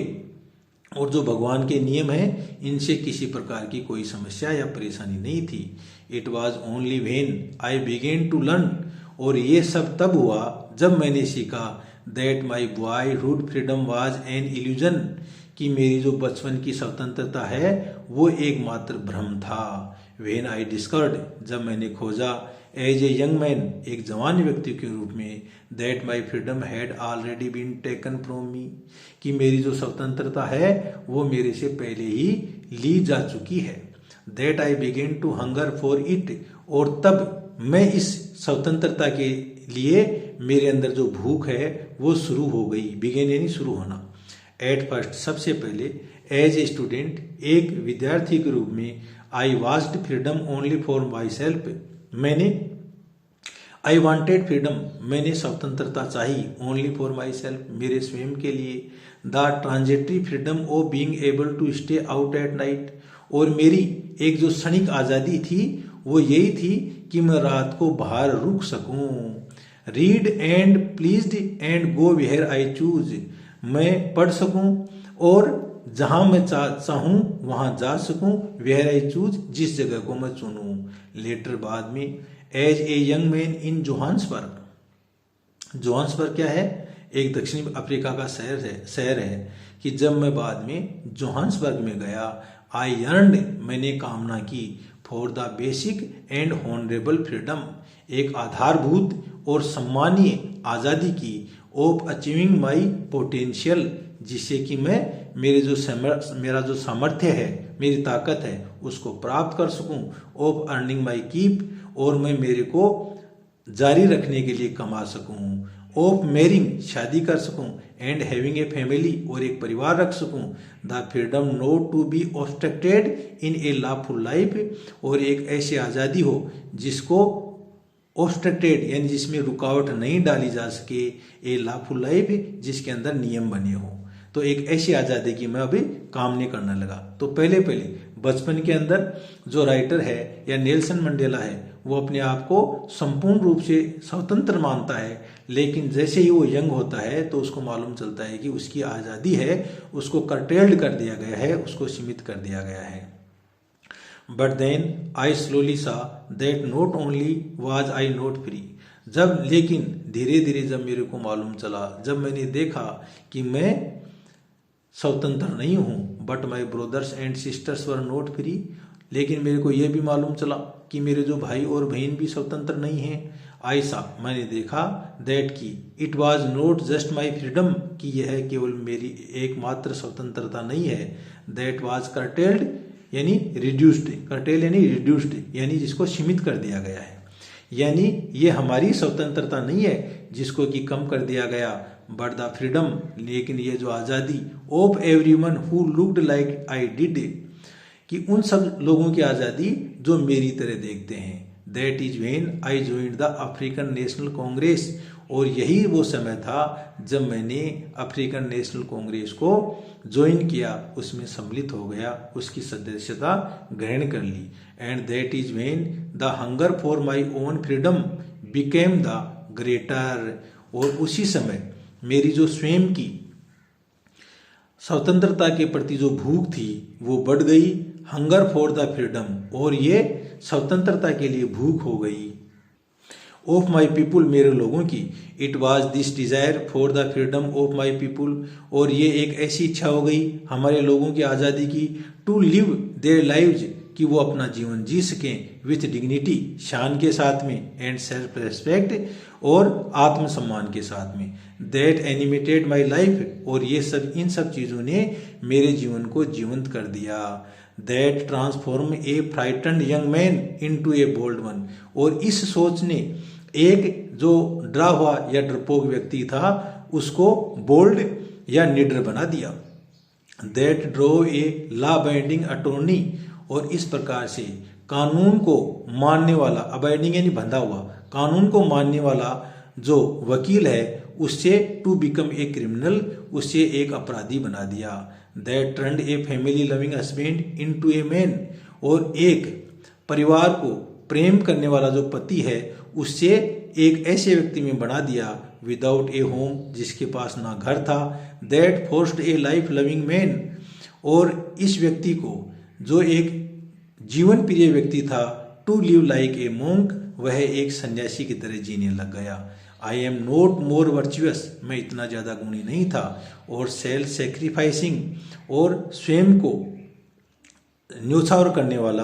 Speaker 1: और जो भगवान के नियम हैं इनसे किसी प्रकार की कोई समस्या या परेशानी नहीं थी। It was only when I began to learn, और ये सब तब हुआ जब मैंने सीखा that my boyhood freedom was an illusion, कि मेरी जो बचपन की स्वतंत्रता है वो एकमात्र भ्रम था। व्हेन आई डिस्कवर्ड, जब मैंने खोजा एज ए यंग मैन, एक जवान व्यक्ति के रूप में, that my freedom had already been taken from me, कि मेरी जो स्वतंत्रता है वो मेरे से पहले ही ली जा चुकी है। That I began to hunger for it, और तब मैं इस स्वतंत्रता के लिए मेरे अंदर जो भूख है वो शुरू हो गई। बिगेन यानी शुरू होना। एट फर्स्ट, सबसे पहले, एज ए स्टूडेंट, एक विद्यार्थी के रूप में, I wanted freedom only for myself, I wanted freedom, मैंने स्वतंत्रता चाहिए ओनली फॉर माई सेल्फ, मेरे स्वयं के लिए। The transitory freedom of being able to stay out at night, और मेरी एक जो क्षणिक आज़ादी थी वो यही थी कि मैं रात को बाहर रुक सकूं। Read and pleased and go where I choose, मैं पढ़ सकूं और जहां मैं चाहूं वहां जा सकूं। वेयर आई चूज, जिस जगह को मैं चुनूं। लेटर, बाद में, as a young man in Johannesburg, Johannesburg क्या है? एक दक्षिणी अफ्रीका का शहर है कि जब मैं बाद में जोहान्सबर्ग में गया, आई अर्नड, मैंने कामना की, for the basic and honourable freedom, एक आधारभूत और सम्मानीय आज़ादी की, ऑफ अचीविंग माई पोटेंशियल, जिससे कि मैं मेरा जो सामर्थ्य है, मेरी ताकत है उसको प्राप्त कर सकूं। ऑफ अर्निंग माई कीप, और मैं मेरे को जारी रखने के लिए कमा सकूं। ऑफ मैरिंग, शादी कर सकूं। एंड हैविंग ए फैमिली, और एक परिवार रख सकूं। The freedom not to be obstructed in a lawful life, और एक ऐसी आज़ादी हो जिसको ऑब्स्ट्रक्टेड यानी जिसमें रुकावट नहीं डाली जा सके, ए लॉफुल लाइफ, जिसके अंदर नियम बने हो। तो एक ऐसी आज़ादी की मैं अभी काम नहीं करने लगा। तो पहले बचपन के अंदर जो राइटर है या नेल्सन मंडेला है वो अपने आप को संपूर्ण रूप से स्वतंत्र मानता है, लेकिन जैसे ही वो यंग होता है तो उसको मालूम चलता है कि उसकी आज़ादी है उसको कर्टेल्ड कर दिया गया है, उसको सीमित कर दिया गया है। बट देन आई स्लोली सा that not only was I not free, जब लेकिन धीरे धीरे जब मेरे को मालूम चला, जब मैंने देखा कि मैं स्वतंत्र नहीं हूँ, but my brothers and sisters were not free, लेकिन मेरे को यह भी मालूम चला कि मेरे जो भाई और बहन भी स्वतंत्र नहीं हैं। आई सा मैंने देखा दैट की it was not just my freedom, कि यह केवल मेरी एकमात्र स्वतंत्रता नहीं है, दैट वाज कर्टेल्ड यानी रिड्यूस्ड, कर्टेल यानी रिड्यूस्ड यानी जिसको सीमित कर दिया गया है, यानी ये हमारी स्वतंत्रता नहीं है जिसको कि कम कर दिया गया, बट द फ्रीडम, लेकिन ये जो आज़ादी of everyone who looked like I did, कि उन सब लोगों की आज़ादी जो मेरी तरह देखते हैं। That is when I joined the African national Congress, और यही वो समय था जब मैंने अफ्रीकन नेशनल कांग्रेस को ज्वाइन किया, उसमें सम्मिलित हो गया, उसकी सदस्यता ग्रहण कर ली। And that is when the hunger for my own freedom became the greater, और उसी समय मेरी जो स्वयं की स्वतंत्रता के प्रति जो भूख थी वो बढ़ गई, हंगर फॉर द फ्रीडम, और ये स्वतंत्रता के लिए भूख हो गई, ऑफ माई पीपुल, मेरे लोगों की। It was this desire for the freedom of my people, और ये एक ऐसी इच्छा हो गई हमारे लोगों की आज़ादी की, टू लिव देयर लाइव्स, कि वो अपना जीवन जी सकें विथ डिग्निटी, शान के साथ में, एंड सेल्फ रेस्पेक्ट, और आत्मसम्मान के साथ में। दैट एनिमेटेड माई लाइफ, और ये सब इन सब चीज़ों ने मेरे जीवन को जीवंत कर दिया। That transform a frightened young man into a bold one, और इस सोच ने एक जो डरा हुआ या डरपोक व्यक्ति था उसको बोल्ड या निडर बना दिया। That drove a law abiding attorney, और इस प्रकार से कानून को मानने वाला, अबाइडिंग यानी बंधा हुआ, कानून को मानने वाला जो वकील है उससे टू बिकम ए क्रिमिनल, उससे एक अपराधी बना दिया। That turned a family loving husband into A man, और एक परिवार को प्रेम करने वाला जो पति है उससे एक ऐसे व्यक्ति में बना दिया, विदाउट ए होम, जिसके पास ना घर था। That forced A life loving man, और इस व्यक्ति को जो एक जीवन प्रिय व्यक्ति था, to live like a monk, वह एक सन्यासी की तरह जीने लग गया। I am not more virtuous, मैं इतना ज़्यादा गुणी नहीं था, और सेल्फ सेक्रीफाइसिंग, और स्वयं को न्योछावर करने वाला,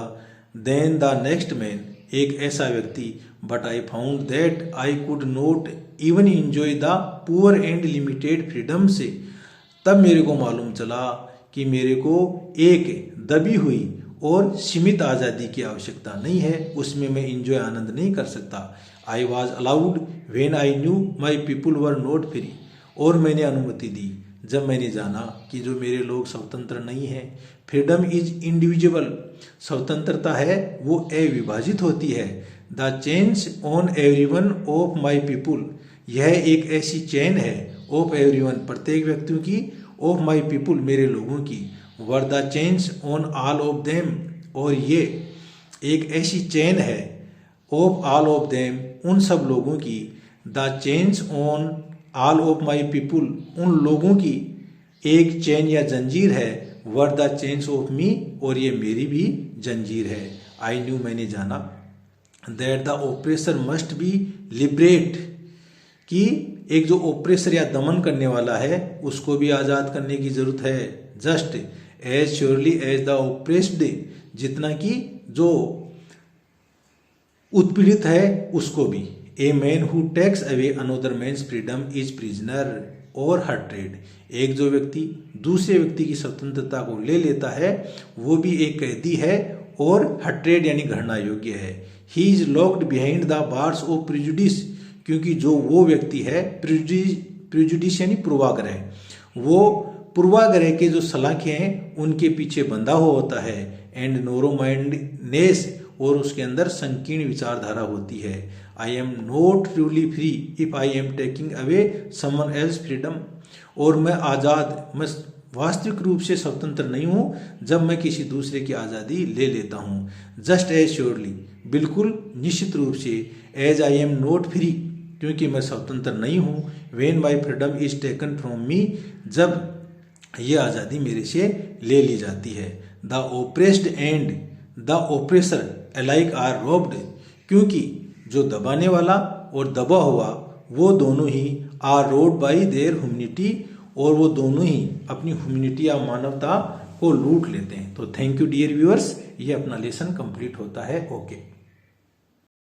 Speaker 1: देन द नेक्स्ट मैन, एक ऐसा व्यक्ति। But I found that I could not even enjoy the poor and limited freedom से, तब मेरे को मालूम चला कि मेरे को एक दबी हुई और सीमित आज़ादी की आवश्यकता नहीं है, उसमें मैं इंजॉय आनंद नहीं कर सकता। I was allowed when I knew my people were not free, और मैंने अनुमति दी जब मैंने जाना कि जो मेरे लोग स्वतंत्र नहीं हैं। फ्रीडम इज इंडिविजुअल, स्वतंत्रता है वो अविभाजित होती है। The chains on everyone of my people, यह एक ऐसी चैन है ऑफ एवरीवन, प्रत्येक व्यक्तियों की, ऑफ माई पीपुल, मेरे लोगों की, were the chains on all of them, और ये एक ऐसी चैन है ऑफ ऑल ऑफ देम, उन सब लोगों की। The chains on all of my people, उन लोगों की एक चैन या जंजीर है, were the chains of me, और ये मेरी भी जंजीर है। आई न्यू, मैंने जाना, that the oppressor must be liberate, कि एक जो ओप्रेसर या दमन करने वाला है उसको भी आज़ाद करने की जरूरत है। Just as surely as the oppressed, जितना कि जो उत्पीड़ित है उसको भी। A man who takes away another man's freedom is prisoner or hatred, एक जो व्यक्ति दूसरे व्यक्ति की स्वतंत्रता को ले लेता है वो भी एक कैदी है और हर्टेड यानी घृणा योग्य है। He is locked behind the bars of prejudice, क्योंकि जो वो व्यक्ति है, प्रिजुडिस यानी पूर्वाग्रह, वो पूर्वाग्रह के जो सलाखे हैं उनके पीछे बंधा हुआ होता है। एंड नोरो माइंडनेस, और उसके अंदर संकीर्ण विचारधारा होती है। आई am not truly free if I am taking away someone else freedom, और मैं आज़ाद, मैं वास्तविक रूप से स्वतंत्र नहीं हूँ जब मैं किसी दूसरे की आज़ादी ले लेता हूँ। जस्ट एज श्योरली, बिल्कुल निश्चित रूप से, as I am not free, क्योंकि मैं स्वतंत्र नहीं हूँ। When my freedom is taken from me, जब यह आज़ादी मेरे से ले ली जाती है। The oppressed and the oppressor alike are robbed, क्योंकि जो दबाने वाला और दबा हुआ वो दोनों ही are robbed by their humanity, और वो दोनों ही अपनी ह्यूमैनिटी या मानवता को लूट लेते हैं। तो थैंक यू डियर व्यूअर्स, ये अपना लेसन कंप्लीट होता है। ओके।